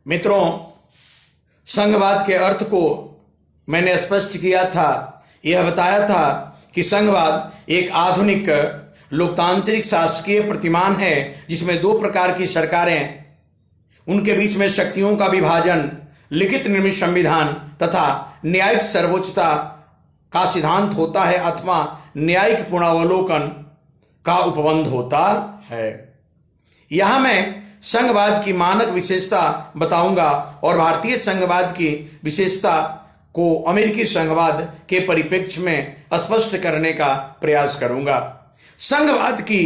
मित्रों, संघवाद के अर्थ को मैंने स्पष्ट किया था। यह बताया था कि संघवाद एक आधुनिक लोकतांत्रिक शासकीय प्रतिमान है जिसमें दो प्रकार की सरकारें, उनके बीच में शक्तियों का विभाजन, लिखित निर्मित संविधान तथा न्यायिक सर्वोच्चता का सिद्धांत होता है अथवा न्यायिक पुनरावलोकन का उपबंध होता है। यहां मैं संघवाद की मानक विशेषता बताऊंगा और भारतीय संघवाद की विशेषता को अमेरिकी संघवाद के परिप्रेक्ष्य में स्पष्ट करने का प्रयास करूंगा। संघवाद की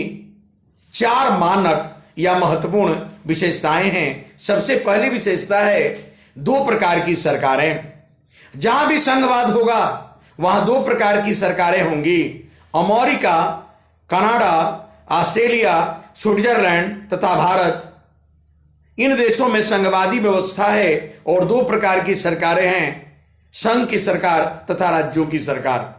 चार मानक या महत्वपूर्ण विशेषताएं हैं। सबसे पहली विशेषता है दो प्रकार की सरकारें। जहां भी संघवाद होगा वहां दो प्रकार की सरकारें होंगी। अमेरिका, कनाडा, ऑस्ट्रेलिया, स्विट्जरलैंड तथा भारत, इन देशों में संघवादी व्यवस्था है और दो प्रकार की सरकारें हैं, संघ की सरकार तथा राज्यों की सरकार।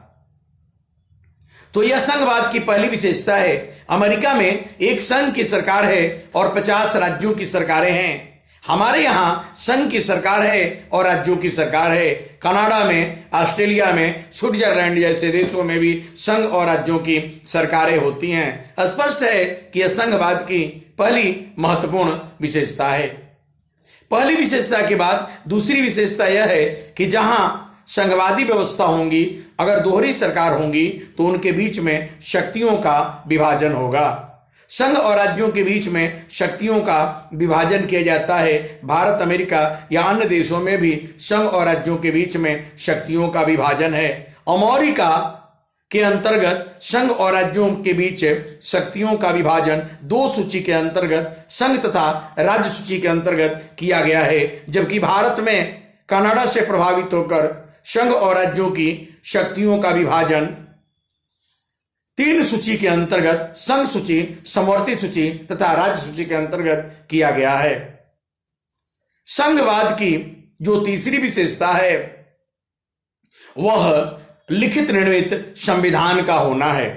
तो यह संघवाद की पहली विशेषता है। अमेरिका में एक संघ की सरकार है और 50 राज्यों की सरकारें हैं। हमारे यहां संघ की सरकार है और राज्यों की सरकार है। कनाडा में, ऑस्ट्रेलिया में, स्विट्जरलैंड जैसे देशों में भी संघ और राज्यों की सरकारें होती हैं। स्पष्ट है कि यह संघवाद की पहली महत्वपूर्ण विशेषता है। पहली विशेषता के बाद दूसरी विशेषता यह है कि जहां संघवादी व्यवस्था होंगी, अगर दोहरी सरकार होंगी तो उनके बीच में शक्तियों का विभाजन होगा। संघ और राज्यों के बीच में शक्तियों का विभाजन किया जाता है। भारत, अमेरिका या अन्य देशों में भी संघ और राज्यों के बीच में शक्तियों का विभाजन है। अमेरिका के अंतर्गत संघ और राज्यों के बीच शक्तियों का विभाजन दो सूची के अंतर्गत संघ तथा राज्य सूची के अंतर्गत किया गया है, जबकि भारत में कनाडा से प्रभावित होकर संघ और राज्यों की शक्तियों का विभाजन तीन सूची के अंतर्गत संघ सूची, समवर्ती सूची तथा राज्य सूची के अंतर्गत किया गया है। संघवाद की जो तीसरी विशेषता है वह लिखित निर्मित संविधान का होना है।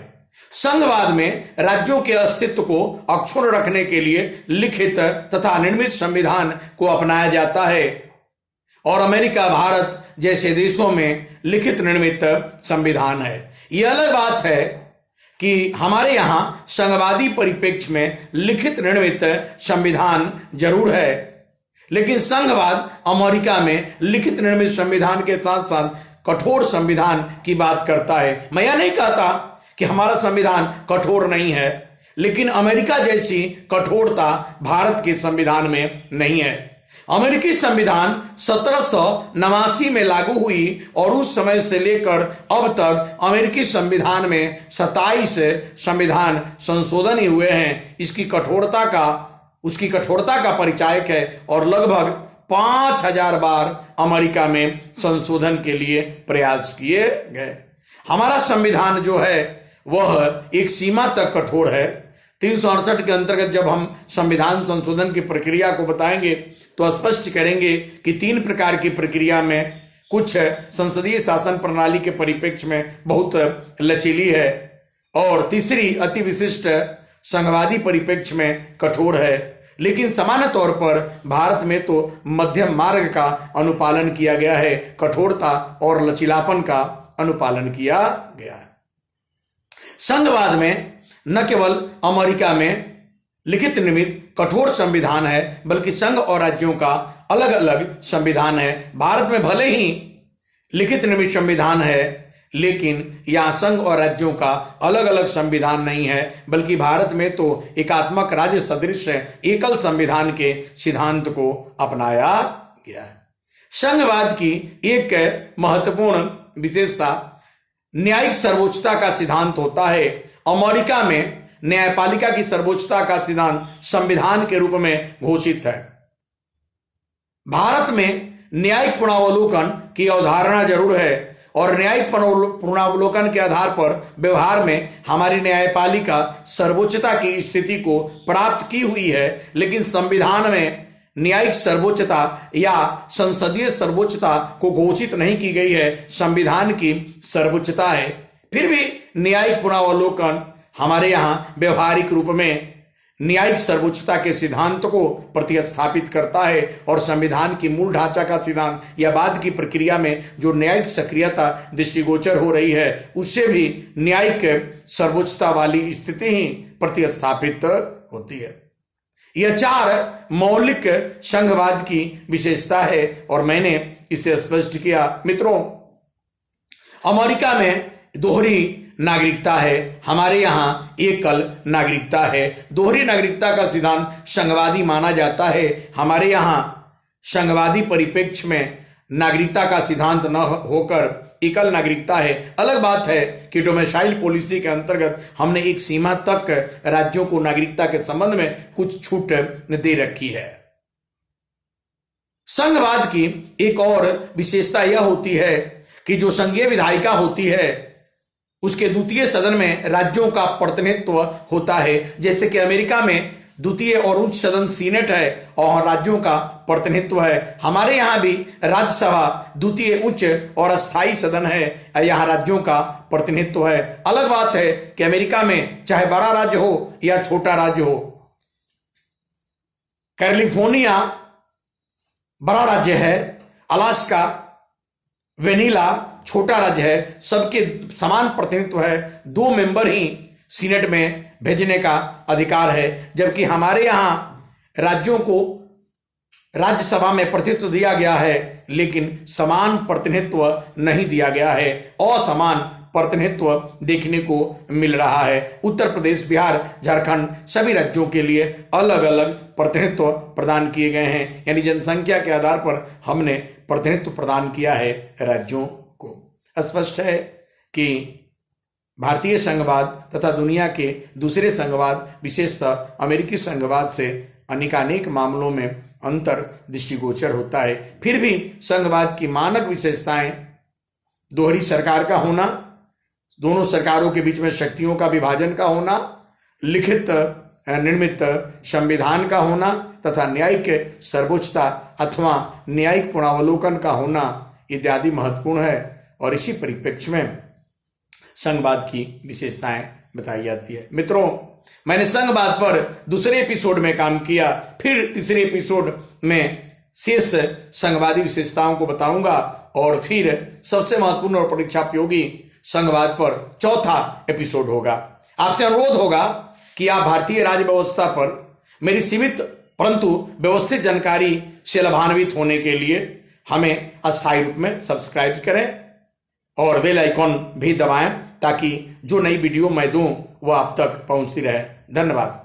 संघवाद में राज्यों के अस्तित्व को अक्षुण्ण रखने के लिए लिखित तथा निर्मित संविधान को अपनाया जाता है और अमेरिका, भारत जैसे देशों में लिखित निर्मित संविधान है। यह अलग बात है कि हमारे यहां संघवादी परिप्रेक्ष्य में लिखित निर्मित संविधान जरूर है, लेकिन संघवाद अमेरिका में लिखित निर्मित संविधान के साथ साथ कठोर संविधान की बात करता है। मैं यह नहीं कहता कि हमारा संविधान कठोर नहीं है, लेकिन अमेरिका जैसी कठोरता भारत के संविधान में नहीं है। अमेरिकी संविधान 1789 में लागू हुई और उस समय से लेकर अब तक अमेरिकी संविधान में 27 संविधान संशोधन ही हुए हैं। उसकी कठोरता का परिचायक है और लगभग 5000 बार अमेरिका में संशोधन के लिए प्रयास किए गए। हमारा संविधान जो है वह एक सीमा तक कठोर है। 368 के अंतर्गत जब हम संविधान संशोधन की प्रक्रिया को बताएंगे तो स्पष्ट करेंगे कि 3 प्रकार की प्रक्रिया में कुछ संसदीय शासन प्रणाली के परिप्रेक्ष्य में बहुत लचीली है और तीसरी अति विशिष्ट संघवादी परिप्रेक्ष्य में कठोर है। लेकिन सामान्य तौर पर भारत में तो मध्यम मार्ग का अनुपालन किया गया है, कठोरता और लचीलापन का अनुपालन किया गया है। संघवाद में न केवल अमेरिका में लिखित निर्मित कठोर संविधान है, बल्कि संघ और राज्यों का अलग अलग संविधान है। भारत में भले ही लिखित निर्मित संविधान है, लेकिन यहां संघ और राज्यों का अलग अलग संविधान नहीं है, बल्कि भारत में तो एकात्मक राज्य सदृश एकल संविधान के सिद्धांत को अपनाया गया है। संघवाद की एक महत्वपूर्ण विशेषता न्यायिक सर्वोच्चता का सिद्धांत होता है। अमेरिका में न्यायपालिका की सर्वोच्चता का सिद्धांत संविधान के रूप में घोषित है। भारत में न्यायिक पुनरावलोकन की अवधारणा जरूर है और न्यायिक पुनरावलोकन के आधार पर व्यवहार में हमारी न्यायपालिका सर्वोच्चता की स्थिति को प्राप्त की हुई है, लेकिन संविधान में न्यायिक सर्वोच्चता या संसदीय सर्वोच्चता को घोषित नहीं की गई है। संविधान की सर्वोच्चता है। फिर भी न्यायिक पुनरावलोकन हमारे यहाँ व्यवहारिक रूप में न्यायिक सर्वोच्चता के सिद्धांत को प्रतिस्थापित करता है और संविधान की मूल ढांचा का सिद्धांत या बाद की प्रक्रिया में जो न्यायिक सक्रियता दृष्टिगोचर हो रही है उससे भी न्यायिक सर्वोच्चता वाली स्थिति ही प्रतिस्थापित होती है। यह 4 मौलिक संघवाद की विशेषता है और मैंने इसे स्पष्ट किया। मित्रों, अमेरिका में दोहरी नागरिकता है, हमारे यहाँ एकल नागरिकता है। दोहरी नागरिकता का सिद्धांत संघवादी माना जाता है, हमारे यहाँ संघवादी परिप्रेक्ष्य में नागरिकता का सिद्धांत न होकर एकल नागरिकता है। अलग बात है कि डोमिसाइल पॉलिसी के अंतर्गत हमने एक सीमा तक राज्यों को नागरिकता के संबंध में कुछ छूट दे रखी है। संघवाद की एक और विशेषता यह होती है कि जो संघीय विधायिका होती है उसके द्वितीय सदन में राज्यों का प्रतिनिधित्व होता है। जैसे कि अमेरिका में द्वितीय और उच्च सदन सीनेट है और राज्यों का प्रतिनिधित्व है। हमारे यहाँ भी राज्यसभा द्वितीय उच्च और अस्थायी सदन है, यहाँ राज्यों का प्रतिनिधित्व है। अलग बात है कि अमेरिका में चाहे बड़ा राज्य हो या छोटा राज्य हो, कैलिफोर्निया बड़ा राज्य है, अलास्का वेनिला छोटा राज्य है, सबके समान प्रतिनिधित्व है। 2 मेंबर ही सीनेट में भेजने का अधिकार है, जबकि हमारे यहाँ राज्यों को राज्यसभा में प्रतिनिधित्व दिया गया है लेकिन समान प्रतिनिधित्व नहीं दिया गया है, असमान प्रतिनिधित्व देखने को मिल रहा है। उत्तर प्रदेश, बिहार, झारखंड सभी राज्यों के लिए अलग अलग प्रतिनिधित्व प्रदान किए गए हैं, यानी जनसंख्या के आधार पर हमने प्रतिनिधित्व प्रदान किया है राज्यों को। स्पष्ट है कि भारतीय संघवाद तथा दुनिया के दूसरे संघवाद, विशेषतः अमेरिकी संघवाद से अनेकानेक मामलों में अंतर दृष्टिगोचर होता है। फिर भी संघवाद की मानक विशेषताएं दोहरी सरकार का होना, दोनों सरकारों के बीच में शक्तियों का विभाजन का होना, लिखित निर्मित संविधान का होना तथा न्यायिक सर्वोच्चता अथवा न्यायिक पुनरावलोकन का होना इत्यादि महत्वपूर्ण है और इसी परिप्रेक्ष्य में संघवाद की विशेषताएं बताई जाती है। मित्रों, मैंने संघवाद पर दूसरे एपिसोड में काम किया, फिर तीसरे एपिसोड में शेष संघवादी विशेषताओं को बताऊंगा और फिर सबसे महत्वपूर्ण और परीक्षायोगी संघवाद पर चौथा एपिसोड होगा। आपसे अनुरोध होगा कि आप भारतीय राज्य व्यवस्था पर मेरी सीमित परंतु व्यवस्थित जानकारी से लाभान्वित होने के लिए हमें अस्थायी रूप में सब्सक्राइब करें और बेल आइकॉन भी दबाएं ताकि जो नई वीडियो मैं दूं वो आप तक पहुंचती रहे। धन्यवाद।